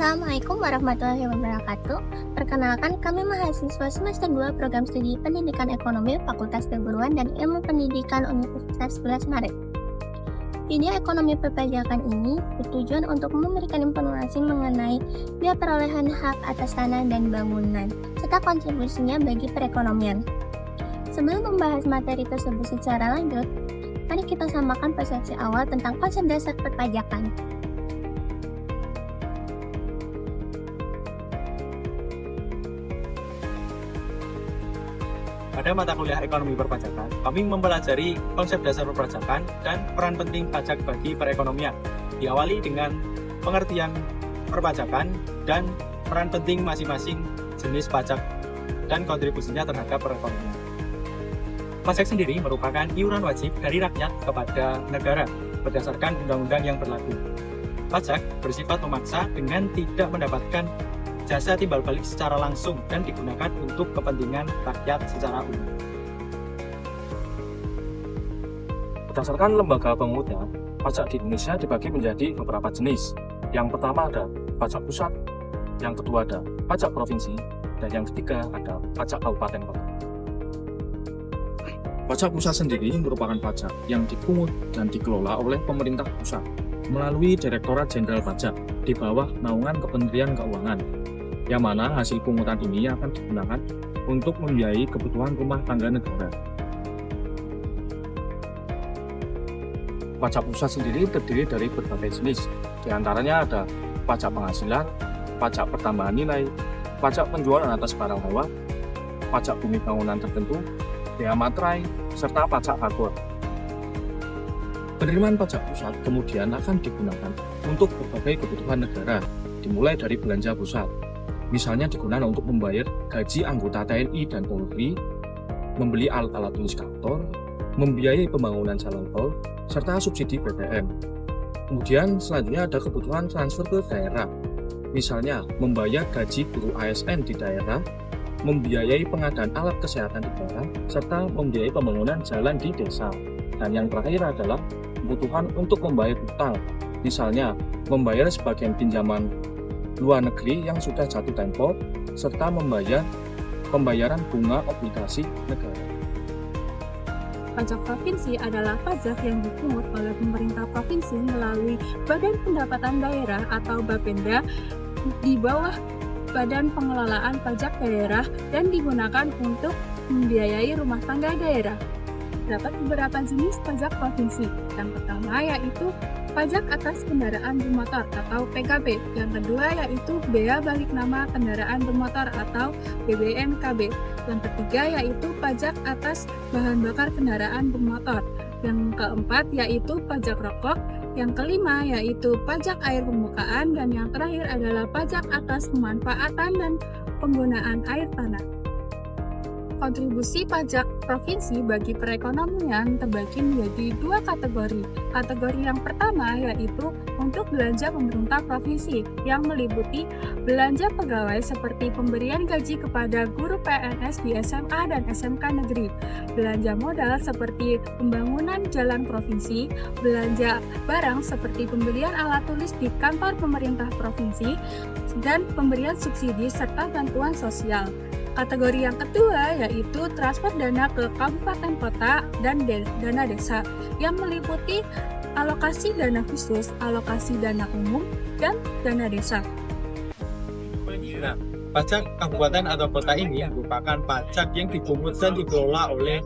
Assalamualaikum warahmatullahi wabarakatuh. Perkenalkan, kami mahasiswa semester 2 Program Studi Pendidikan Ekonomi Fakultas Keguruan dan Ilmu Pendidikan Universitas 11 Maret. Video ekonomi perpajakan ini bertujuan untuk memberikan informasi mengenai biaya perolehan hak atas tanah dan bangunan, serta kontribusinya bagi perekonomian. Sebelum membahas materi tersebut secara lanjut, mari kita samakan persepsi awal tentang konsep dasar perpajakan. Pada mata kuliah ekonomi perpajakan, kami mempelajari konsep dasar perpajakan dan peran penting pajak bagi perekonomian. Diawali dengan pengertian perpajakan dan peran penting masing-masing jenis pajak dan kontribusinya terhadap perekonomian. Pajak sendiri merupakan iuran wajib dari rakyat kepada negara berdasarkan undang-undang yang berlaku. Pajak bersifat memaksa dengan tidak mendapatkan jasa timbal balik secara langsung dan digunakan untuk kepentingan rakyat secara umum. Berdasarkan lembaga pengumumnya, pajak di Indonesia dibagi menjadi beberapa jenis. Yang pertama ada pajak pusat, yang kedua ada pajak provinsi, dan yang ketiga ada pajak kabupaten kota. Pajak pusat sendiri merupakan pajak yang dipungut dan dikelola oleh pemerintah pusat melalui Direktorat Jenderal Pajak di bawah naungan Kementerian Keuangan, yang mana hasil pungutan ini akan digunakan untuk membiayai kebutuhan rumah tangga negara. Pajak pusat sendiri terdiri dari berbagai jenis, diantaranya ada pajak penghasilan, pajak pertambahan nilai, pajak penjualan atas barang mewah, pajak bumi bangunan tertentu, bea materai, serta pajak faktur. Penerimaan pajak pusat kemudian akan digunakan untuk berbagai kebutuhan negara, dimulai dari belanja pusat. Misalnya digunakan untuk membayar gaji anggota TNI dan Polri, membeli alat-alat tulis kantor, membiayai pembangunan jalan tol, serta subsidi BBM. Kemudian selanjutnya ada kebutuhan transfer ke daerah, misalnya membayar gaji guru ASN di daerah, membiayai pengadaan alat kesehatan di daerah, serta membiayai pembangunan jalan di desa. Dan yang terakhir adalah kebutuhan untuk membayar utang, misalnya membayar sebagian pinjaman luar negeri yang sudah jatuh tempo, serta membayar pembayaran bunga obligasi negara. Pajak provinsi adalah pajak yang dipungut oleh pemerintah provinsi melalui Badan Pendapatan Daerah atau Bapenda di bawah Badan Pengelolaan Pajak Daerah dan digunakan untuk membiayai rumah tangga daerah. Terdapat beberapa jenis pajak provinsi. Yang pertama yaitu pajak atas kendaraan bermotor atau PKB. Yang kedua yaitu bea balik nama kendaraan bermotor atau BBNKB. Yang ketiga yaitu pajak atas bahan bakar kendaraan bermotor. Yang keempat yaitu pajak rokok. Yang kelima yaitu pajak air permukaan. Dan yang terakhir adalah pajak atas pemanfaatan dan penggunaan air tanah. Kontribusi pajak provinsi bagi perekonomian terbagi menjadi dua kategori. Kategori yang pertama yaitu untuk belanja pemerintah provinsi yang meliputi belanja pegawai seperti pemberian gaji kepada guru PNS di SMA dan SMK negeri, belanja modal seperti pembangunan jalan provinsi, belanja barang seperti pembelian alat tulis di kantor pemerintah provinsi, dan pemberian subsidi serta bantuan sosial. Kategori yang kedua yaitu transfer dana ke kabupaten kota dan dana desa yang meliputi alokasi dana khusus, alokasi dana umum, dan dana desa. Nah, pajak kabupaten atau kota ini merupakan pajak yang dipungut dan dikelola oleh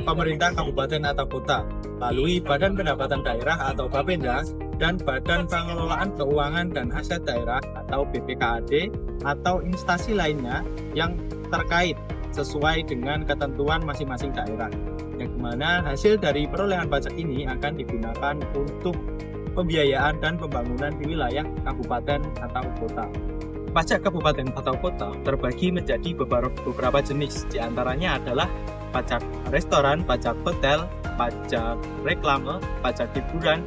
pemerintah kabupaten atau kota melalui Badan Pendapatan Daerah atau Bapenda dan Badan Pengelolaan Keuangan dan Aset Daerah atau BPKAD atau instansi lainnya yang terkait sesuai dengan ketentuan masing-masing daerah, yang dimana hasil dari perolehan pajak ini akan digunakan untuk pembiayaan dan pembangunan di wilayah kabupaten atau kota. Pajak kabupaten atau kota terbagi menjadi beberapa jenis, diantaranya adalah pajak restoran, pajak hotel, pajak reklame, pajak hiburan,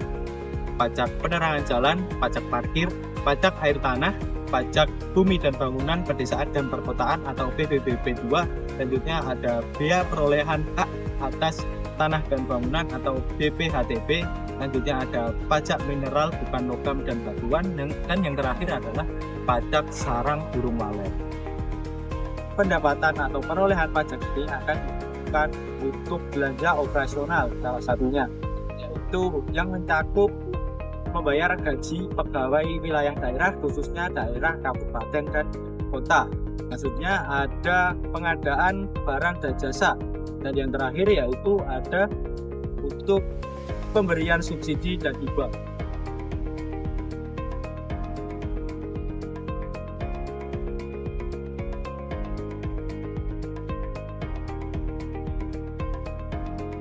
pajak penerangan jalan, pajak parkir, pajak air tanah, pajak bumi dan bangunan pedesaan dan perkotaan atau PBBP 2. Selanjutnya ada bea perolehan hak atas tanah dan bangunan atau BPHTB. Selanjutnya ada pajak mineral bukan logam dan batuan, dan yang terakhir adalah pajak sarang burung walet. Pendapatan atau perolehan pajak ini akan digunakan untuk belanja operasional, salah satunya yaitu yang mencakup membayar gaji pegawai wilayah daerah, khususnya daerah kabupaten dan kota. Maksudnya ada pengadaan barang dan jasa, dan yang terakhir yaitu ada untuk pemberian subsidi dan hibah.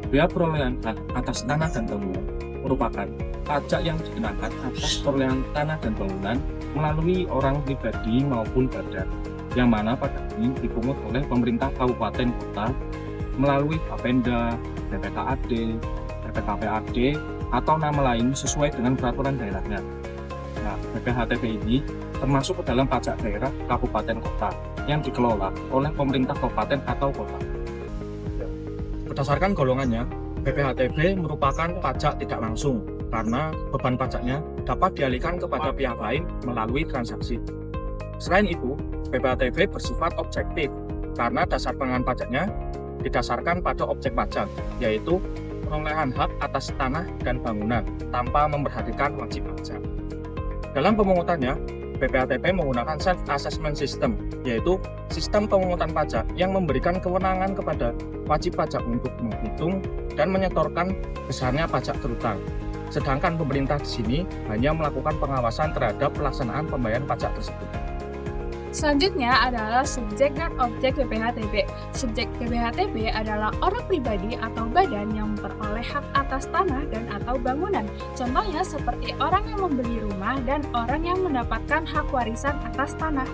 Biaya perolehan hak atas tanah dan bangunan merupakan pajak yang dikenakan atas perolehan tanah dan bangunan melalui orang pribadi maupun badan, yang mana pajak ini dipungut oleh pemerintah kabupaten kota melalui Bapenda, BPKAD, BPKPAD, atau nama lain sesuai dengan peraturan daerahnya. Nah, BPHTB ini termasuk ke dalam pajak daerah kabupaten kota yang dikelola oleh pemerintah kabupaten atau kota. Berdasarkan golongannya, BPHTB merupakan pajak tidak langsung karena beban pajaknya dapat dialihkan kepada pihak lain melalui transaksi. Selain itu, BPHTB bersifat objektif karena dasar pengenaan pajaknya didasarkan pada objek pajak, yaitu perolehan hak atas tanah dan bangunan tanpa memperhatikan wajib pajak. Dalam pemungutannya, BPHTB menggunakan self-assessment system, yaitu sistem pemungutan pajak yang memberikan kewenangan kepada wajib pajak untuk menghitung dan menyetorkan besarnya pajak terutang. Sedangkan pemerintah di sini hanya melakukan pengawasan terhadap pelaksanaan pembayaran pajak tersebut. Selanjutnya adalah subjek dan objek BPHTB. Subjek BPHTB adalah orang pribadi atau badan yang memperoleh hak atas tanah dan atau bangunan. Contohnya seperti orang yang membeli rumah dan orang yang mendapatkan hak warisan atas tanah.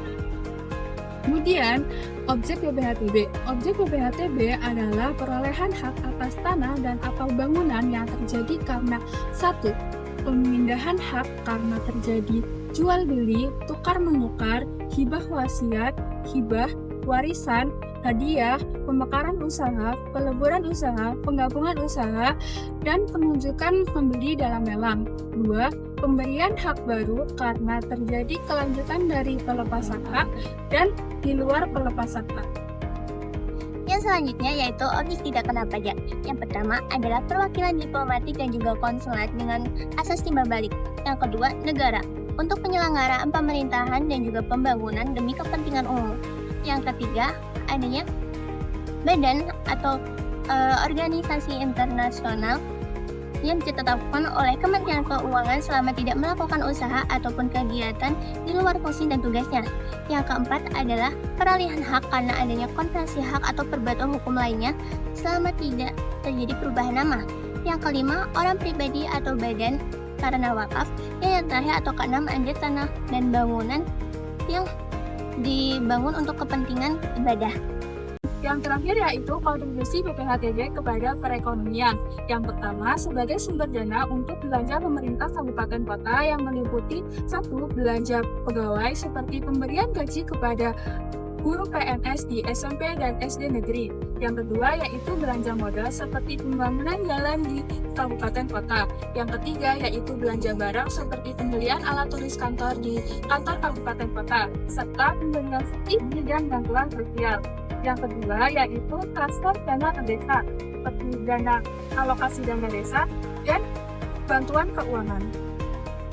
Kemudian, objek BPHTB. Objek BPHTB adalah perolehan hak atas tanah dan atau bangunan yang terjadi karena 1. Pemindahan hak karena terjadi jual beli, tukar menukar, hibah wasiat, hibah, warisan, hadiah, pemekaran usaha, peleburan usaha, penggabungan usaha, dan penunjukan pembeli dalam lelang. 2. Pemberian hak baru karena terjadi kelanjutan dari pelepasan hak dan di luar pelepasan hak. Yang selanjutnya yaitu objek tidak kena pajak. Yang pertama adalah perwakilan diplomatik dan juga konsulat dengan asas timbal balik. Yang kedua, negara untuk penyelenggaraan pemerintahan dan juga pembangunan demi kepentingan umum. Yang ketiga, adanya badan atau organisasi internasional yang ditetapkan oleh Kementerian Keuangan selama tidak melakukan usaha ataupun kegiatan di luar fungsi dan tugasnya. Yang keempat adalah peralihan hak karena adanya konversi hak atau perbuatan hukum lainnya selama tidak terjadi perubahan nama. Yang kelima, orang pribadi atau badan karena wakaf. Yang terakhir atau keenam ada tanah dan bangunan yang dibangun untuk kepentingan ibadah. Yang terakhir yaitu kontribusi BPHTB kepada perekonomian. Yang pertama, sebagai sumber dana untuk belanja pemerintah kabupaten kota yang meliputi 1. Belanja pegawai seperti pemberian gaji kepada guru PNS di SMP dan SD negeri. Yang kedua yaitu belanja modal seperti pembangunan jalan di kabupaten kota. Yang ketiga yaitu belanja barang seperti pembelian alat tulis kantor di kantor kabupaten kota, serta pemberian subsidi dan bantuan sosial. Yang kedua yaitu transfer dana ke desa, seperti dana alokasi dana desa dan bantuan keuangan.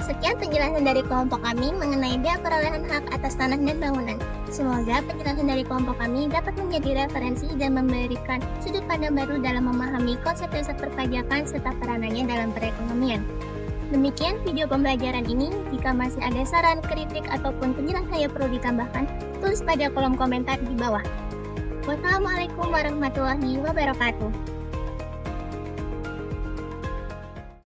Sekian penjelasan dari kelompok kami mengenai biaya perolehan hak atas tanah dan bangunan. Semoga penjelasan dari kelompok kami dapat menjadi referensi dan memberikan sudut pandang baru dalam memahami konsep dasar perpajakan serta peranannya dalam perekonomian. Demikian video pembelajaran ini. Jika masih ada saran, kritik, ataupun penjelasan yang perlu ditambahkan, tulis pada kolom komentar di bawah. Wassalamualaikum warahmatullahi wabarakatuh.